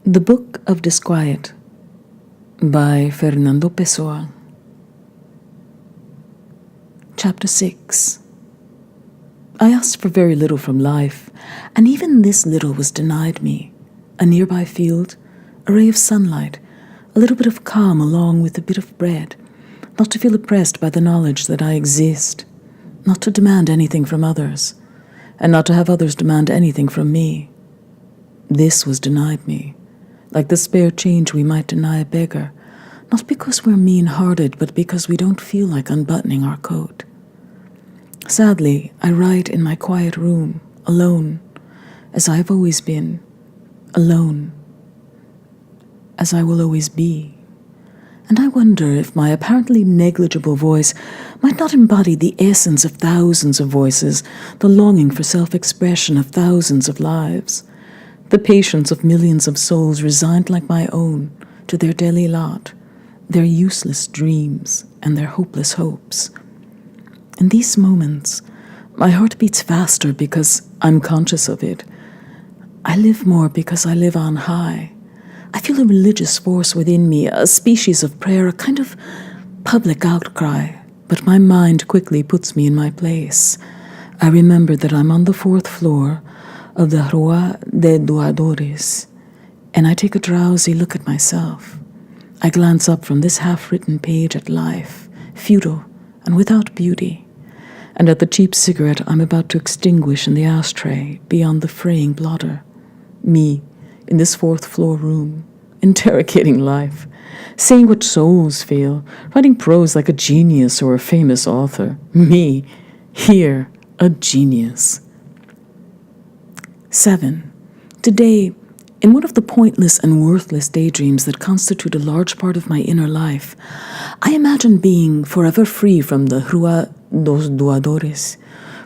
The Book of Disquiet by Fernando Pessoa. Chapter 6. I asked for very little from life, and even this little was denied me. A nearby field, a ray of sunlight, a little bit of calm along with a bit of bread, not to feel oppressed by the knowledge that I exist, not to demand anything from others, and not to have others demand anything from me. This was denied me, like the spare change we might deny a beggar, not because we're mean-hearted, but because we don't feel like unbuttoning our coat. Sadly, I write in my quiet room, alone, as I've always been, alone, as I will always be. And I wonder if my apparently negligible voice might not embody the essence of thousands of voices, the longing for self-expression of thousands of lives, the patience of millions of souls resigned like my own to their daily lot, their useless dreams and their hopeless hopes. In these moments, my heart beats faster because I'm conscious of it. I live more because I live on high. I feel a religious force within me, a species of prayer, a kind of public outcry, but my mind quickly puts me in my place. I remember that I'm on the 4th floor of the Rua de Doadores, and I take a drowsy look at myself. I glance up from this half-written page at life, futile and without beauty, and at the cheap cigarette I'm about to extinguish in the ashtray beyond the fraying blotter. Me, in this 4th floor room, interrogating life, saying what souls feel, writing prose like a genius or a famous author. Me, here, a genius. 7. Today, in one of the pointless and worthless daydreams that constitute a large part of my inner life, I imagine being forever free from the Rua dos Doadores,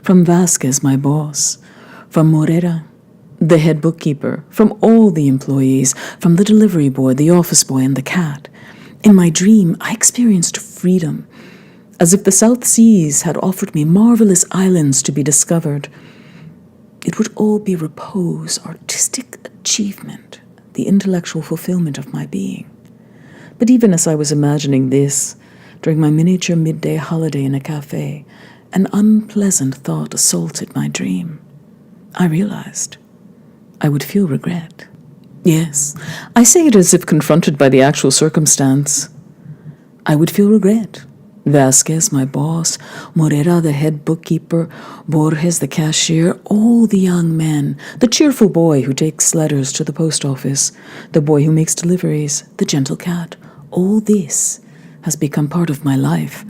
from Vasquez, my boss, from Morera, the head bookkeeper, from all the employees, from the delivery boy, the office boy, and the cat. In my dream, I experienced freedom, as if the South Seas had offered me marvelous islands to be discovered. It would all be repose, artistic achievement, the intellectual fulfillment of my being. But even as I was imagining this, during my miniature midday holiday in a cafe, an unpleasant thought assaulted my dream. I realized I would feel regret. Yes, I say it as if confronted by the actual circumstance. I would feel regret. Vasquez, my boss, Morera, the head bookkeeper, Borges, the cashier, all the young men, the cheerful boy who takes letters to the post office, the boy who makes deliveries, the gentle cat, all this has become part of my life,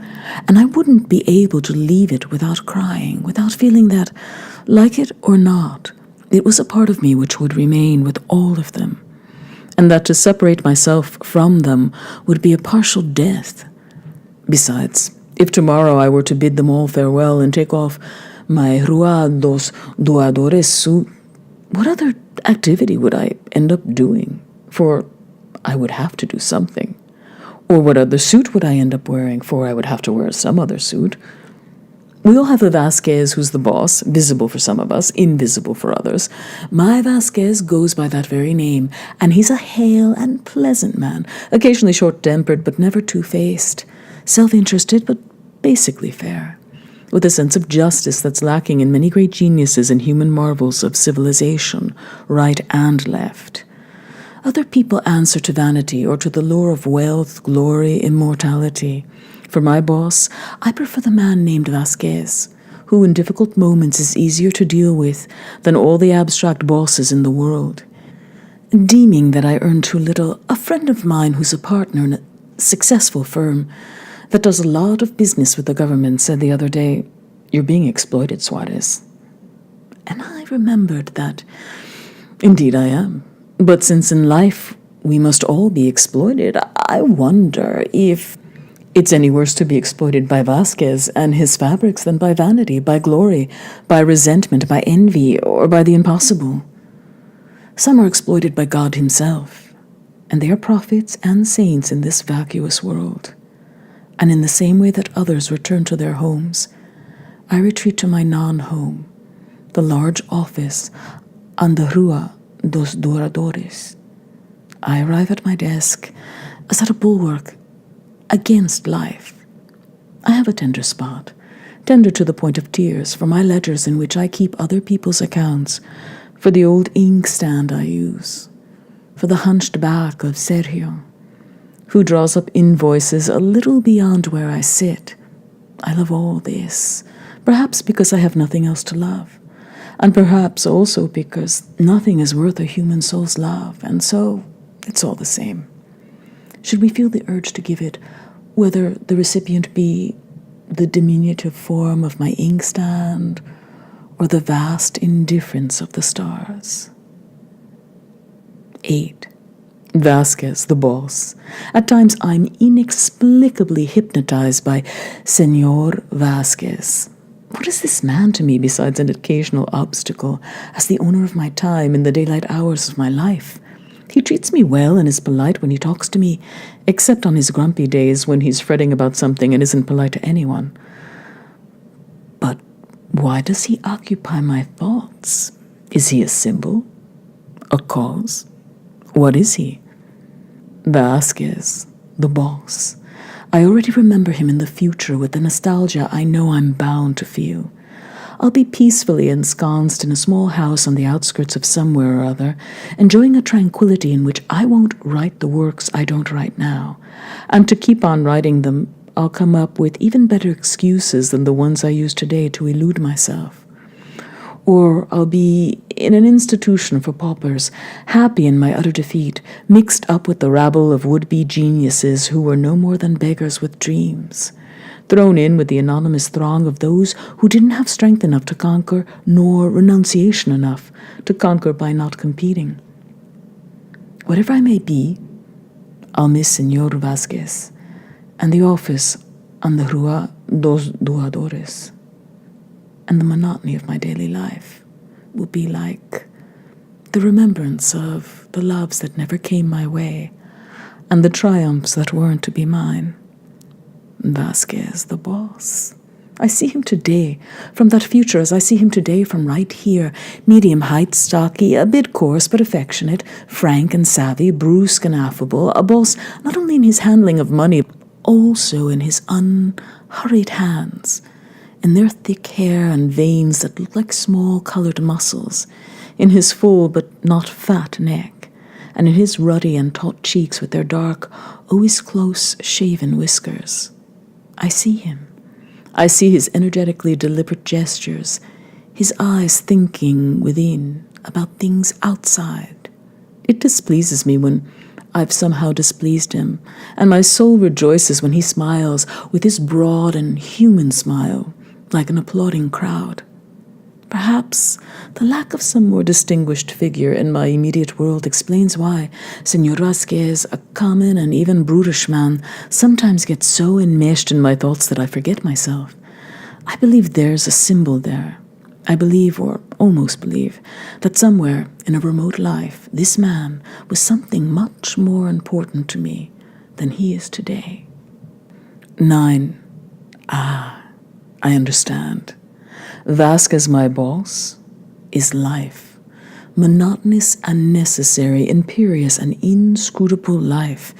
and I wouldn't be able to leave it without crying, without feeling that, like it or not, it was a part of me which would remain with all of them, and that to separate myself from them would be a partial death. Besides, if tomorrow I were to bid them all farewell and take off my Rua dos Doadores suit, what other activity would I end up doing? For I would have to do something. Or what other suit would I end up wearing? For I would have to wear some other suit. We all have a Vasquez who's the boss, visible for some of us, invisible for others. My Vasquez goes by that very name, and he's a hale and pleasant man, occasionally short-tempered but never two-faced, self-interested but basically fair, with a sense of justice that's lacking in many great geniuses and human marvels of civilization, right and left. Other people answer to vanity or to the lure of wealth, glory, immortality. For my boss, I prefer the man named Vasquez, who in difficult moments is easier to deal with than all the abstract bosses in the world. Deeming that I earn too little, a friend of mine who's a partner in a successful firm that does a lot of business with the government said the other day, "You're being exploited, Suarez." And I remembered that, indeed I am. But since in life we must all be exploited, I wonder if it's any worse to be exploited by Vasquez and his fabrics than by vanity, by glory, by resentment, by envy, or by the impossible. Some are exploited by God himself, and they are prophets and saints in this vacuous world. And in the same way that others return to their homes, I retreat to my non-home, the large office on the Rua dos Doadores, I arrive at my desk as at a bulwark against life. I have a tender spot, tender to the point of tears, for my ledgers in which I keep other people's accounts, for the old inkstand I use, for the hunched back of Sergio, who draws up invoices a little beyond where I sit. I love all this, perhaps because I have nothing else to love, and perhaps also because nothing is worth a human soul's love, and so it's all the same. Should we feel the urge to give it, whether the recipient be the diminutive form of my inkstand or the vast indifference of the stars? 8. Vasquez, the boss. At times I'm inexplicably hypnotized by Senor Vasquez. What is this man to me besides an occasional obstacle as the owner of my time in the daylight hours of my life? He treats me well and is polite when he talks to me, except on his grumpy days when he's fretting about something and isn't polite to anyone. But why does he occupy my thoughts? Is he a symbol? A cause? What is he? Vasquez, the boss. I already remember him in the future with the nostalgia I know I'm bound to feel. I'll be peacefully ensconced in a small house on the outskirts of somewhere or other, enjoying a tranquility in which I won't write the works I don't write now. And to keep on writing them, I'll come up with even better excuses than the ones I use today to elude myself. Or I'll be in an institution for paupers, happy in my utter defeat, mixed up with the rabble of would-be geniuses who were no more than beggars with dreams, thrown in with the anonymous throng of those who didn't have strength enough to conquer, nor renunciation enough to conquer by not competing. Whatever I may be, I'll miss Senor Vasquez and the office on the Rua dos Duadores. And the monotony of my daily life will be like the remembrance of the loves that never came my way and the triumphs that weren't to be mine. Vasquez, the boss. I see him today from that future as I see him today from right here, medium height, stocky, a bit coarse but affectionate, frank and savvy, brusque and affable, a boss not only in his handling of money, but also in his unhurried hands, in their thick hair and veins that look like small colored muscles, in his full but not fat neck, and in his ruddy and taut cheeks with their dark, always close shaven whiskers. I see him. I see his energetically deliberate gestures, his eyes thinking within about things outside. It displeases me when I've somehow displeased him, and my soul rejoices when he smiles with his broad and human smile, like an applauding crowd. Perhaps the lack of some more distinguished figure in my immediate world explains why Senor Vasquez, a common and even brutish man, sometimes gets so enmeshed in my thoughts that I forget myself. I believe there's a symbol there. I believe, or almost believe, that somewhere in a remote life, this man was something much more important to me than he is today. 9. I understand. Vasquez, my boss, is life. Monotonous and necessary, imperious and inscrutable life.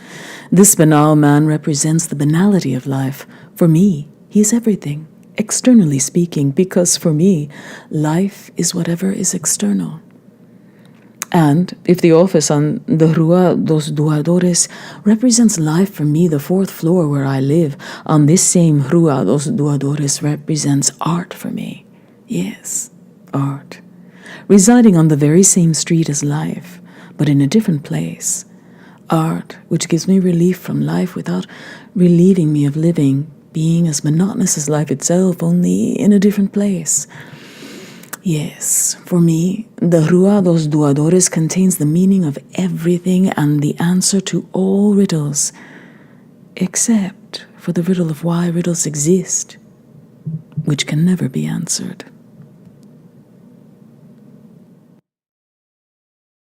This banal man represents the banality of life. For me, he is everything, externally speaking, because for me, life is whatever is external. And if the office on the Rua dos Duadores represents life for me, the 4th floor where I live on this same Rua dos Duadores represents art for me. Yes, art. Residing on the very same street as life, but in a different place. Art, which gives me relief from life without relieving me of living, being as monotonous as life itself, only in a different place. Yes, for me, the Rua dos Duadores contains the meaning of everything and the answer to all riddles, except for the riddle of why riddles exist, which can never be answered.